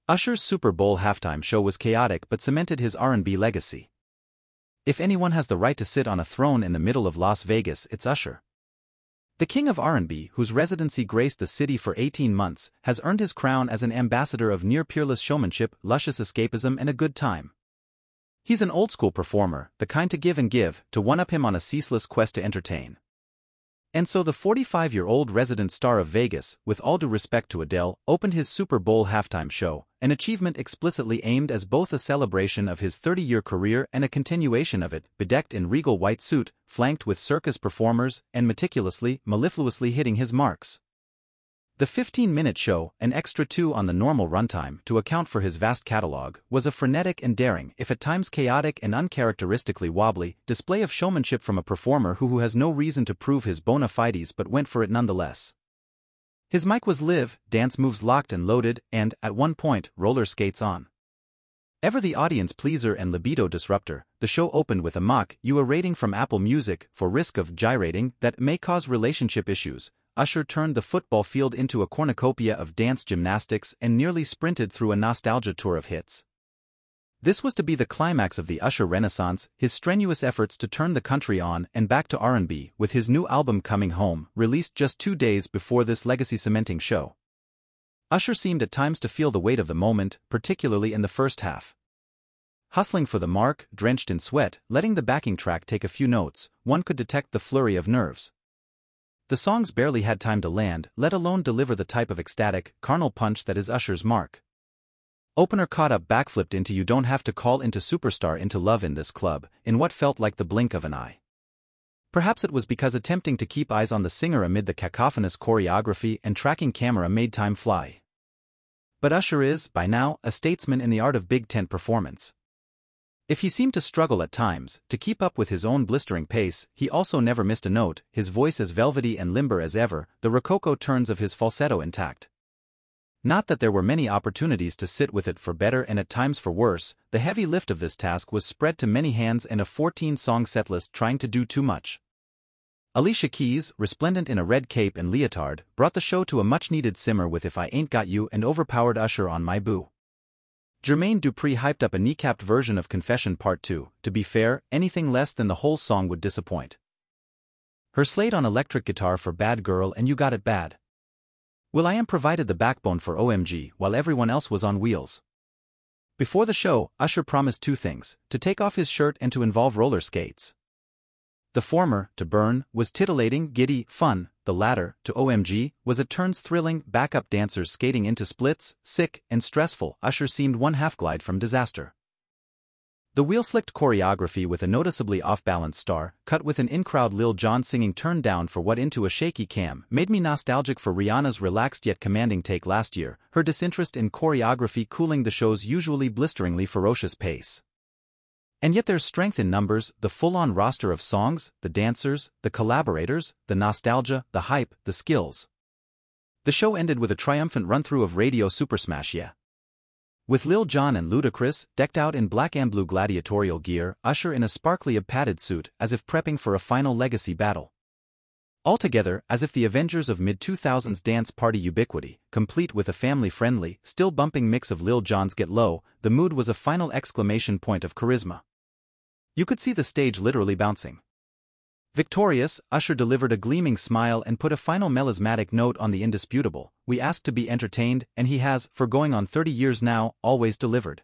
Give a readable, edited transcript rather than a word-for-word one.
Usher's Super Bowl halftime show was chaotic but cemented his R&B legacy. If anyone has the right to sit on a throne in the middle of Las Vegas, it's Usher. The King of R&B, whose residency graced the city for 18 months, has earned his crown as an ambassador of near-peerless showmanship, luscious escapism and a good time. He's an old-school performer, the kind to give and give, to one-up him on a ceaseless quest to entertain. And so the 45-year-old resident star of Vegas, with all due respect to Adele, opened his Super Bowl halftime show, an achievement explicitly aimed as both a celebration of his 30-year career and a continuation of it, bedecked in regal white suit, flanked with circus performers, and meticulously, mellifluously hitting his marks. The 15-minute show, an extra 2 on the normal runtime to account for his vast catalog, was a frenetic and daring, if at times chaotic and uncharacteristically wobbly, display of showmanship from a performer who has no reason to prove his bona fides but went for it nonetheless. His mic was live, dance moves locked and loaded, and, at one point, roller skates on. Ever the audience pleaser and libido disruptor, the show opened with a mock-you rating from Apple Music for risk of gyrating that may cause relationship issues. Usher turned the football field into a cornucopia of dance gymnastics and nearly sprinted through a nostalgia tour of hits. This was to be the climax of the Usher renaissance, his strenuous efforts to turn the country on and back to R&B, with his new album Coming Home, released just 2 days before this legacy-cementing show. Usher seemed at times to feel the weight of the moment, particularly in the first half. Hustling for the mark, drenched in sweat, letting the backing track take a few notes, one could detect the flurry of nerves. The songs barely had time to land, let alone deliver the type of ecstatic, carnal punch that is Usher's mark. Opener caught up backflipped into You Don't Have to Call into Superstar into Love in this club, in what felt like the blink of an eye. Perhaps it was because attempting to keep eyes on the singer amid the cacophonous choreography and tracking camera made time fly. But Usher is, by now, a statesman in the art of big tent performance. If he seemed to struggle at times to keep up with his own blistering pace, he also never missed a note, his voice as velvety and limber as ever, the rococo turns of his falsetto intact. Not that there were many opportunities to sit with it for better and at times for worse, the heavy lift of this task was spread to many hands and a 14-song setlist trying to do too much. Alicia Keys, resplendent in a red cape and leotard, brought the show to a much-needed simmer with If I Ain't Got You and overpowered Usher on My Boo. Jermaine Dupri hyped up a kneecapped version of Confession Part 2, to be fair, anything less than the whole song would disappoint. Her slate on electric guitar for Bad Girl and You Got It Bad. will.i.am provided the backbone for OMG while everyone else was on wheels. Before the show, Usher promised 2 things, to take off his shirt and to involve roller skates. The former, to burn, was titillating, giddy, fun. The latter, to OMG, was at turns thrilling, backup dancers skating into splits, sick, and stressful. Usher seemed one half-glide from disaster. The wheel-slicked choreography with a noticeably off-balance star, cut with an in-crowd Lil Jon singing Turned Down for What into a shaky cam, made me nostalgic for Rihanna's relaxed yet commanding take last year, her disinterest in choreography cooling the show's usually blisteringly ferocious pace. And yet there's strength in numbers, the full-on roster of songs, the dancers, the collaborators, the nostalgia, the hype, the skills. The show ended with a triumphant run-through of Radio Super Smash Yeah! With Lil Jon and Ludacris, decked out in black and blue gladiatorial gear, Usher in a sparkly padded suit, as if prepping for a final legacy battle. Altogether, as if the Avengers of mid-2000s dance party ubiquity, complete with a family-friendly, still-bumping mix of Lil Jon's Get Low, the mood was a final exclamation point of charisma. You could see the stage literally bouncing. Victorious, Usher delivered a gleaming smile and put a final melismatic note on the indisputable, "We asked to be entertained," and he has, for going on 30 years now, always delivered.